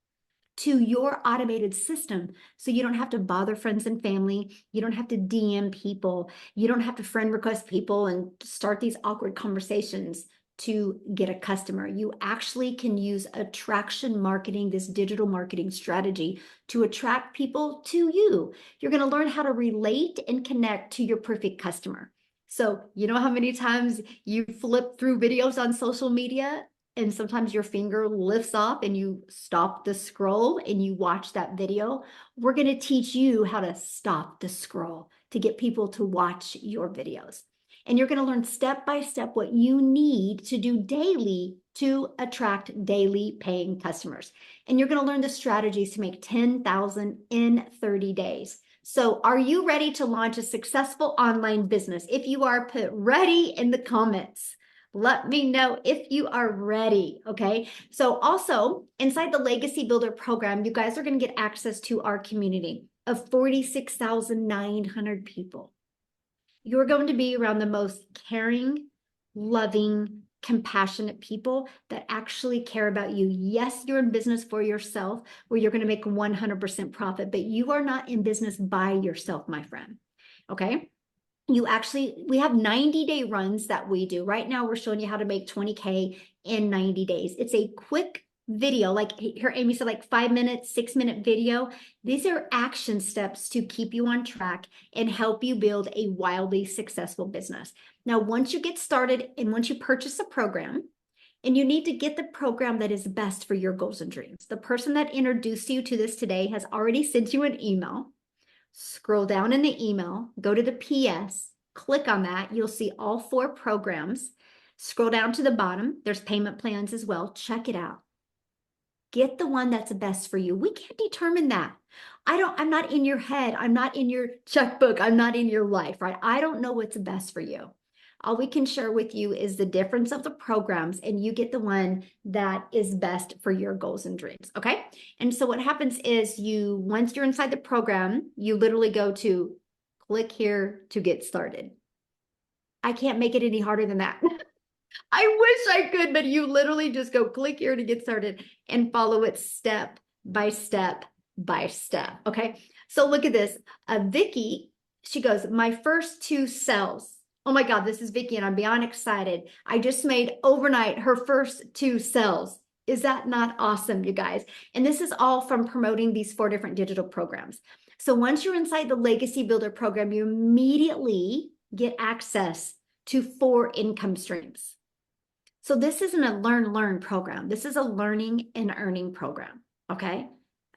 to your automated system. So you don't have to bother friends and family. You don't have to DM people. You don't have to friend request people and start these awkward conversations to get a customer. You actually can use attraction marketing, this digital marketing strategy, to attract people to you. You're going to learn how to relate and connect to your perfect customer. So you know how many times you flip through videos on social media and sometimes your finger lifts off and you stop the scroll and you watch that video? We're going to teach you how to stop the scroll to get people to watch your videos. And you're going to learn step by step what you need to do daily to attract daily paying customers. And you're going to learn the strategies to make 10,000 in 30 days. So are you ready to launch a successful online business? If you are, put ready in the comments. Let me know if you are ready, okay? So also inside the Legacy Builder program, you guys are going to get access to our community of 46,900 people. You're going to be around the most caring, loving, compassionate people that actually care about you. Yes, you're in business for yourself where you're going to make 100% profit, but you are not in business by yourself, my friend, okay? We have 90-day runs that we do. Right now, we're showing you how to make 20K in 90 days. It's a quick video, like here Amy said, like 5 minutes, 6-minute video. These are action steps to keep you on track and help you build a wildly successful business. Now, once you get started and once you purchase a program, and you need to get the program that is best for your goals and dreams. The person that introduced you to this today has already sent you an email. Scroll down in the email, go to the PS, click on that. You'll see all 4 programs. Scroll down to the bottom. There's payment plans as well. Check it out. Get the one that's best for you. We can't determine that. I'm not in your head. I'm not in your checkbook. I'm not in your life, right? I don't know what's best for you. All we can share with you is the difference of the programs, and you get the one that is best for your goals and dreams, okay? And so what happens is once you're inside the program, you literally go to click here to get started. I can't make it any harder than that. I wish I could, but you literally just go click here to get started and follow it step by step by step, okay? So look at this. Vicky, she goes, my first 2 sales. Oh my God, this is Vicky and I'm beyond excited. I just made overnight her first 2 sales. Is that not awesome, you guys? And this is all from promoting these 4 different digital programs. So once you're inside the Legacy Builder program, you immediately get access to 4 income streams. So this isn't a learn program. This is a learning and earning program, okay?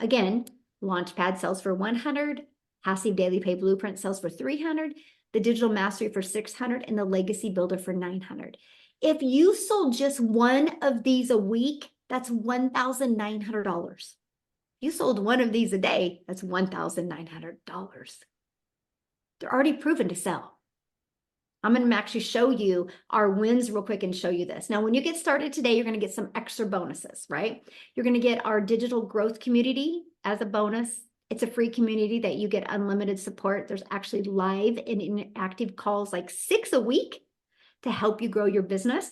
Again, Launchpad sells for 100, Passive Daily Pay Blueprint sells for 300, the Digital Mastery for 600, and the Legacy Builder for 900. If you sold just one of these a week, that's $1,900. You sold one of these a day, that's $1,900. They're already proven to sell. I'm going to actually show you our wins real quick and show you this. Now, when you get started today, you're going to get some extra bonuses, right? You're going to get our digital growth community as a bonus. It's a free community that you get unlimited support. There's actually live and interactive calls, like 6 a week, to help you grow your business.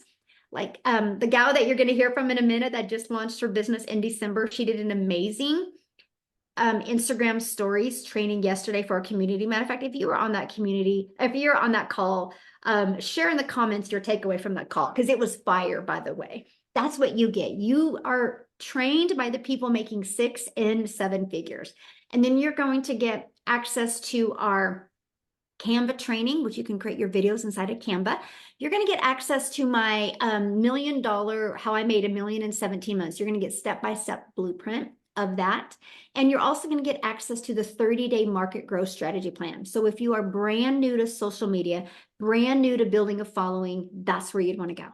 Like the gal that you're going to hear from in a minute that just launched her business in December, she did an amazing Instagram stories training yesterday for our community. Matter of fact, if you were on that community, if you're on that call, share in the comments your takeaway from that call, because it was fire, by the way. That's what you get. You are trained by the people making 6 and 7 figures. And then you're going to get access to our Canva training, which you can create your videos inside of Canva. You're going to get access to my $1 million, how I made $1 million in 17 months. You're going to get step-by-step blueprint of that. And you're also going to get access to the 30-day market growth strategy plan. So if you are brand new to social media, brand new to building a following, that's where you'd want to go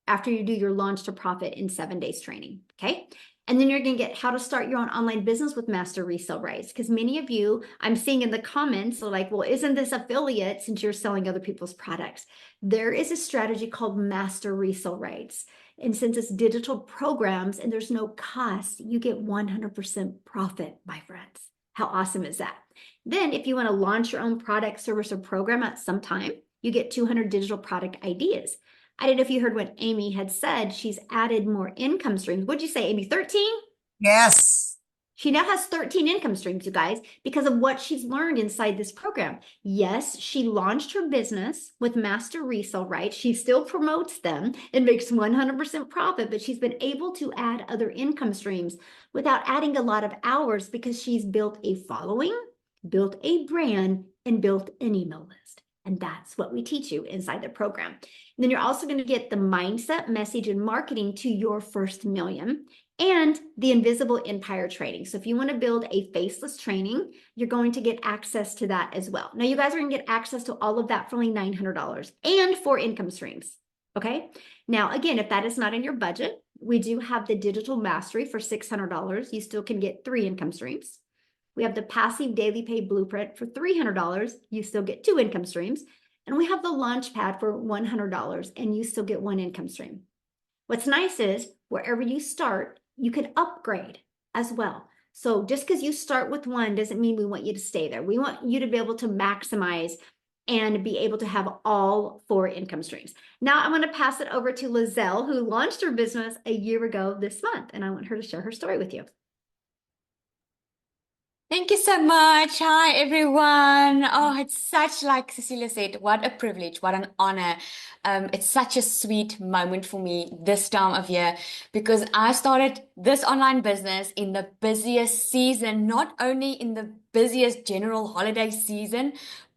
after you do your launch to profit in 7 days training. Okay. And then you're going to get how to start your own online business with master resale rights. Because many of you, I'm seeing in the comments, are like, well, isn't this affiliate since you're selling other people's products? There is a strategy called master resale rights. And since it's digital programs and there's no cost, you get 100% profit, my friends. How awesome is that? Then if you want to launch your own product, service, or program at some time, you get 200 digital product ideas. I don't know if you heard what Amy had said. She's added more income streams. What'd you say, Amy? 13?
Yes.
She now has 13 income streams, you guys, because of what she's learned inside this program. Yes, she launched her business with master resale rights. She still promotes them and makes 100% profit, but she's been able to add other income streams without adding a lot of hours because she's built a following, built a brand, and built an email list. And that's what we teach you inside the program. And then you're also going to get the mindset, message, and marketing to your first million and the invisible empire training. So if you want to build a faceless training, you're going to get access to that as well. Now you guys are going to get access to all of that for only $900 and 4 income streams. Okay. Now, again, if that is not in your budget, we do have the digital mastery for $600. You still can get 3 income streams. We have the passive daily pay blueprint for $300. You still get 2 income streams. And we have the launch pad for $100 and you still get 1 income stream. What's nice is wherever you start, you can upgrade as well. So just because you start with 1 doesn't mean we want you to stay there. We want you to be able to maximize and be able to have all 4 income streams. Now I want to pass it over to Lizelle, who launched her business a year ago this month, and I want her to share her story with you.
Thank you so much. Hi, everyone. Oh, it's such, like Cecilia said, what a privilege, what an honor. It's such a sweet moment for me this time of year because I started this online business in the busiest season, not only in the busiest general holiday season,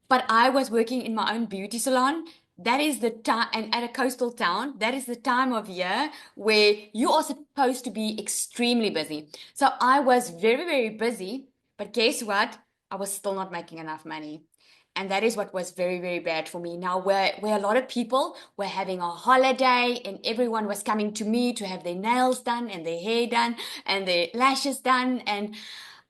but I was working in my own beauty salon. That is the time, and at a coastal town, that is the time of year where you are supposed to be extremely busy. So I was very, very busy. But guess what? I was still not making enough money. And that is what was very, very bad for me. Now, where a lot of people were having a holiday and everyone was coming to me to have their nails done and their hair done and their lashes done. And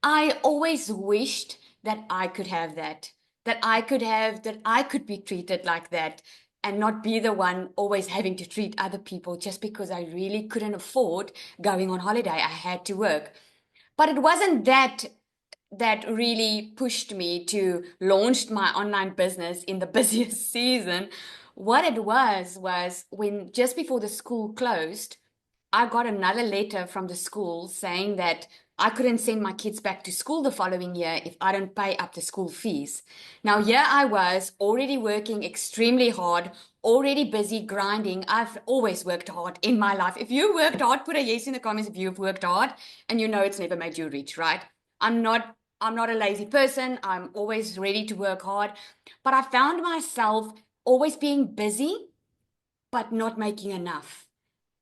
I always wished that I could have that, that I could be treated like that and not be the one always having to treat other people just because I really couldn't afford going on holiday. I had to work. But it wasn't that really pushed me to launch my online business in the busiest season. What it was when just before the school closed, I got another letter from the school saying that I couldn't send my kids back to school the following year if I don't pay up the school fees. Now, here I was already working extremely hard, already busy grinding. I've always worked hard in my life. If you worked hard, put a yes in the comments if you've worked hard, and you know it's never made you rich, right? I'm not a lazy person. I'm always ready to work hard. But I found myself always being busy, but not making enough.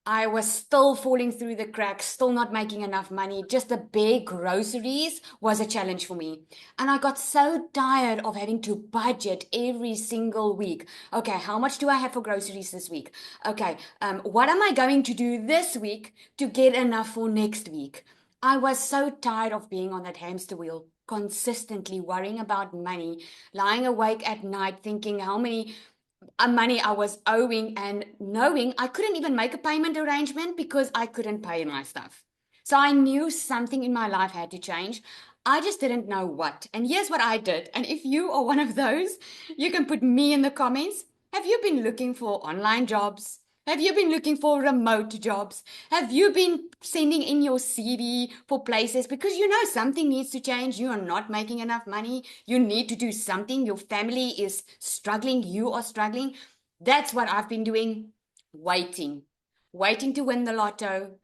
I was still falling through the cracks, still not making enough money. Just the bare groceries was a challenge for me. And I got so tired of having to budget every single week. Okay, how much do I have for groceries this week? Okay, what am I going to do this week to get enough for next week? I was so tired of being on that hamster wheel, consistently worrying about money, lying awake at night thinking how many money I was owing and knowing I couldn't even make a payment arrangement because I couldn't pay my stuff. So I knew something in my life had to change. I just didn't know what. And here's what I did. And if you are one of those, you can put me in the comments. Have you been looking for online jobs? Have you been looking for remote jobs? Have you been sending in your CV for places because you know something needs to change? You are not making enough money. You need to do something. Your family is struggling. You are struggling. That's what I've been doing. Waiting to win the lotto,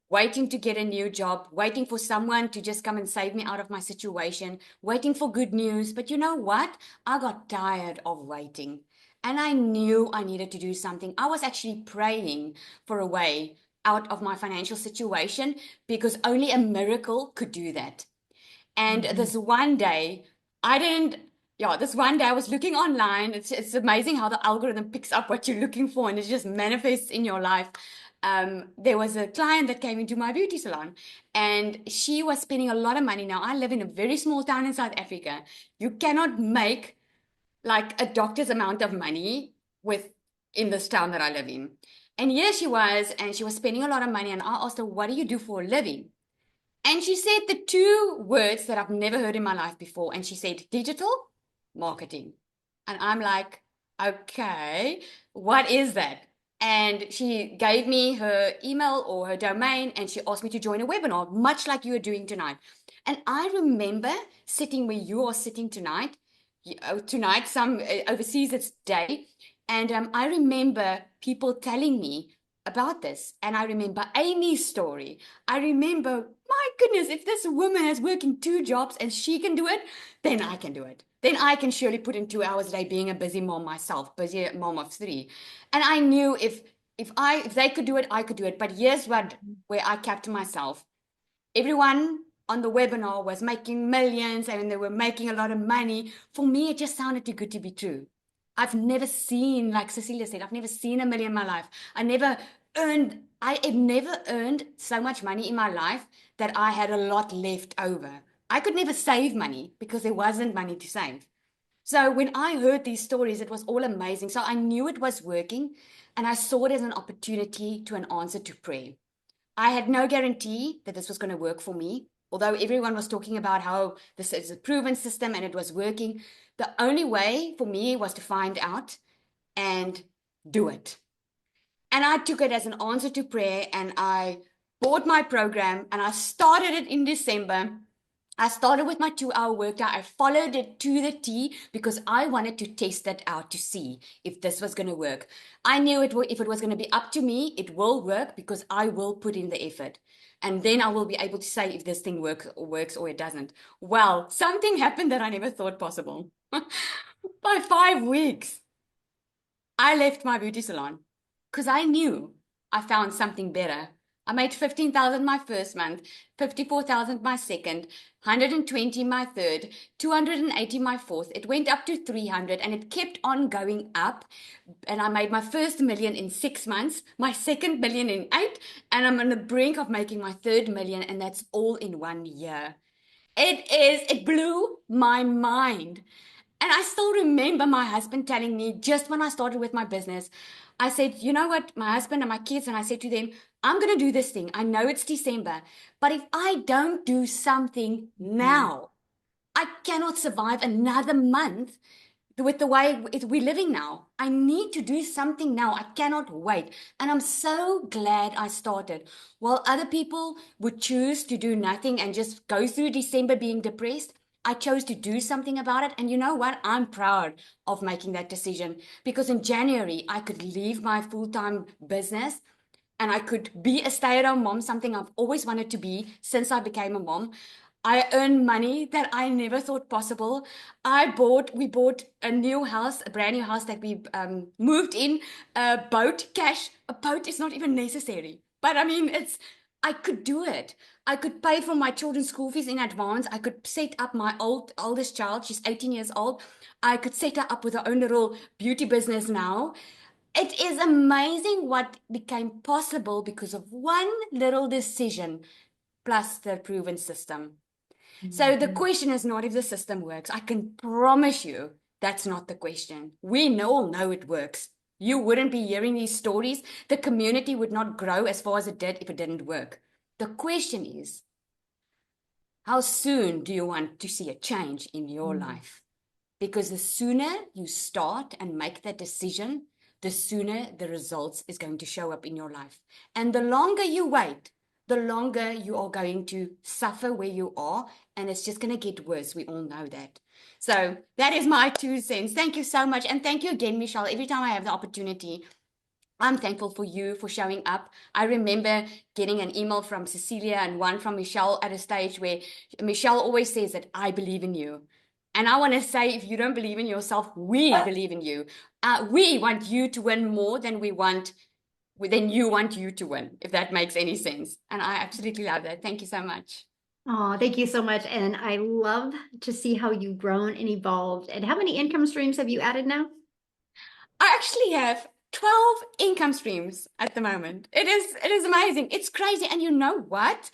waiting to get a new job, waiting for someone to just come and save me out of my situation, waiting for good news. But you know what? I got tired of waiting. And I knew I needed to do something. I was actually praying for a way out of my financial situation because only a miracle could do that. And this one day, I was looking online. It's amazing how the algorithm picks up what you're looking for and it just manifests in your life. There was a client that came into my beauty salon and she was spending a lot of money. Now, I live in a very small town in South Africa. You cannot make like a doctor's amount of money in this town that I live in. And here she was, and she was spending a lot of money. And I asked her, what do you do for a living? And she said the 2 words that I've never heard in my life before. And she said, digital marketing. And I'm like, okay, what is that? And she gave me her email or her domain, and she asked me to join a webinar, much like you are doing tonight. And I remember sitting where you are sitting tonight. Tonight, some overseas it's day. And I remember people telling me about this. And I remember Amy's story. I remember, my goodness, if this woman is working 2 jobs and she can do it, then I can do it. then I can surely put in 2 hours a day being a busy mom myself, busy mom of 3. And I knew if they could do it, I could do it. But here's where I kept to myself. Everyone on the webinar was making millions and they were making a lot of money. For me, it just sounded too good to be true. I've never seen, like Cecilia said, I've never seen 1 million in my life. I have never earned so much money in my life that I had a lot left over. I could never save money because there wasn't money to save. So when I heard these stories, it was all amazing. So I knew it was working and I saw it as an opportunity to an answer to prayer. I had no guarantee that this was going to work for me. Although everyone was talking about how this is a proven system and it was working, the only way for me was to find out and do it. And I took it as an answer to prayer and I bought my program and I started it in December. I started with my 2-hour workout. I followed it to the T because I wanted to test that out to see if this was going to work. I knew if it was going to be up to me, it will work because I will put in the effort. And then I will be able to say if this thing works or it doesn't. Well, something happened that I never thought possible. By 5 weeks, I left my beauty salon because I knew I found something better. I made 15,000 my first month, 54,000 my second, 120 my third, 280 my fourth. It went up to 300 and it kept on going up. And I made my first million in 6 months, my second million in 8, and I'm on the brink of making my third million, and that's all in 1 year. It blew my mind. And I still remember my husband telling me just when I started with my business, I said, you know what, my husband and my kids, and I said to them, I'm going to do this thing. I know it's December, but if I don't do something now, I cannot survive another month with the way we're living now. I need to do something now. I cannot wait. And I'm so glad I started. While other people would choose to do nothing and just go through December being depressed, I chose to do something about it. And you know what? I'm proud of making that decision because in January, I could leave my full-time business and I could be a stay-at-home mom, something I've always wanted to be since I became a mom. I earned money that I never thought possible. We bought a new house, a brand new house that we moved in, a boat, cash. A boat is not even necessary. But I mean, I could do it. I could pay for my children's school fees in advance. I could set up my oldest child. She's 18 years old. I could set her up with her own little beauty business now. It is amazing what became possible because of one little decision plus the proven system. So the question is not if the system works. I can promise you that's not the question. We all know it works. You wouldn't be hearing these stories. The community would not grow as far as it did if it didn't work. The question is, how soon do you want to see a change in your life? Because the sooner you start and make that decision, the sooner the results is going to show up in your life. And the longer you wait, the longer you are going to suffer where you are, and it's just going to get worse. We all know that. So that is my 2 cents. Thank you so much. And thank you again, Michelle. Every time I have the opportunity, I'm thankful for you for showing up. I remember getting an email from Cecilia and one from Michelle at a stage where Michelle always says that I believe in you. And I want to say, if you don't believe in yourself, we believe in you. We want you to win more than you want you to win, if that makes any sense. And I absolutely love that. Thank you so much.
Oh, thank you so much. And I love to see how you've grown and evolved. And how many income streams have you added now?
I actually have 12 income streams at the moment. It is amazing. It's crazy. And you know what?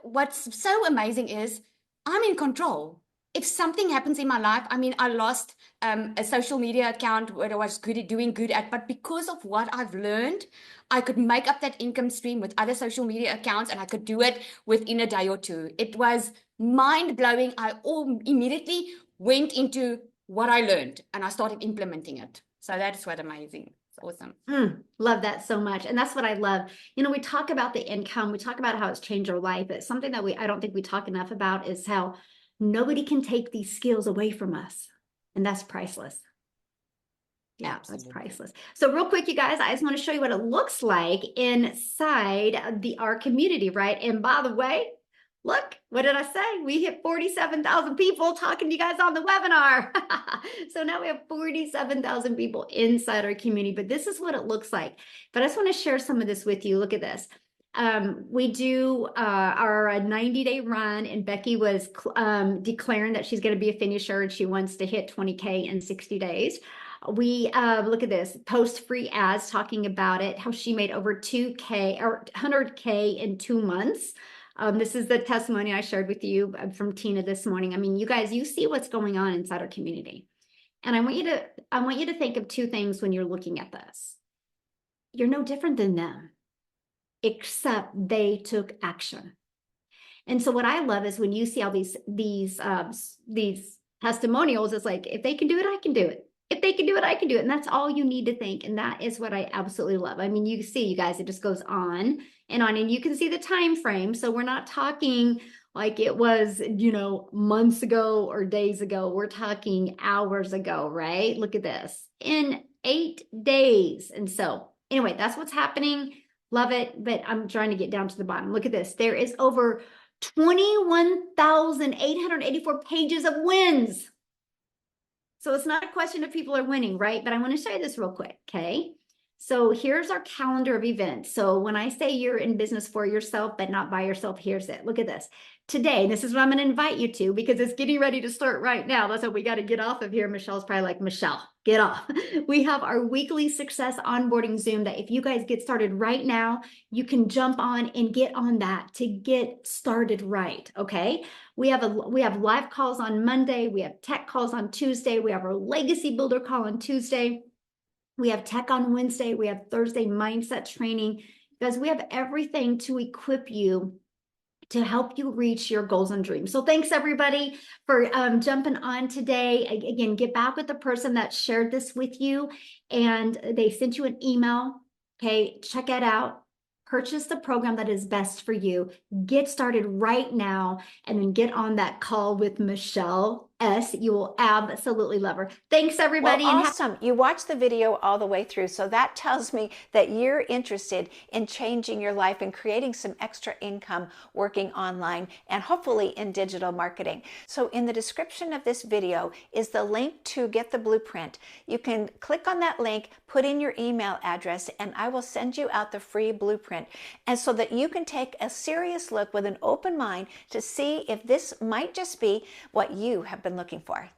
What's so amazing is I'm in control. If something happens in my life, I mean, I lost a social media account where I was doing good at, but because of what I've learned, I could make up that income stream with other social media accounts and I could do it within a day or 2. It was mind-blowing. I immediately went into what I learned and I started implementing it. So that's what amazing. It's awesome.
Love that so much. And that's what I love. We talk about the income, we talk about how it's changed our life, but something that I don't think we talk enough about is how nobody can take these skills away from us. And that's priceless. Yeah,
Absolutely.
that's priceless. So real quick, you guys, I just want to show you what it looks like inside our community, right? And by the way, Look, what did I say? We hit 47,000 people talking to you guys on the webinar. So now we have 47,000 people inside our community, but this is what it looks like. But I just want to share some of this with you. Look at this. We do our 90-day run, and Becky was declaring that she's going to be a finisher and she wants to hit 20K in 60 days. We look at this, post free ads talking about it, how she made over 2K or 100K in 2 months. This is the testimony I shared with you from Tina this morning. I mean, you guys, you see what's going on inside our community. And I want you to think of 2 things when you're looking at this. You're no different than them, except they took action. And so what I love is when you see all these testimonials, it's like, if they can do it, I can do it. If they can do it, I can do it. And that's all you need to think. And that is what I absolutely love. I mean, you see, you guys, it just goes on, and you can see the time frame. So we're not talking like it was, months ago or days ago. We're talking hours ago, right? Look at this, in 8 days. And so anyway, that's what's happening. Love it. But I'm trying to get down to the bottom. Look at this. There is over 21,884 pages of wins. So it's not a question of people are winning, right? But I want to show you this real quick, okay? So here's our calendar of events. So when I say you're in business for yourself, but not by yourself, here's it. Look at this. Today, this is what I'm going to invite you to, because it's getting ready to start right now. That's what we got to get off of here. Michelle's probably like, Michele, get off. We have our weekly success onboarding Zoom that if you guys get started right now, you can jump on and get on that to get started right, okay? We have live calls on Monday. We have tech calls on Tuesday. We have our legacy builder call on Tuesday. We have tech on Wednesday. We have Thursday mindset training. Guys, we have everything to equip you to help you reach your goals and dreams. So thanks everybody for jumping on today. Again, get back with the person that shared this with you and they sent you an email. Okay, check it out. Purchase the program that is best for you. Get started right now and then get on that call with Michele S. You will absolutely love her. Thanks, everybody.
Well, awesome. You watched the video all the way through. So that tells me that you're interested in changing your life and creating some extra income working online and hopefully in digital marketing. So in the description of this video is the link to get the blueprint. You can click on that link, put in your email address, and I will send you out the free blueprint. And so that you can take a serious look with an open mind to see if this might just be what you have been looking for.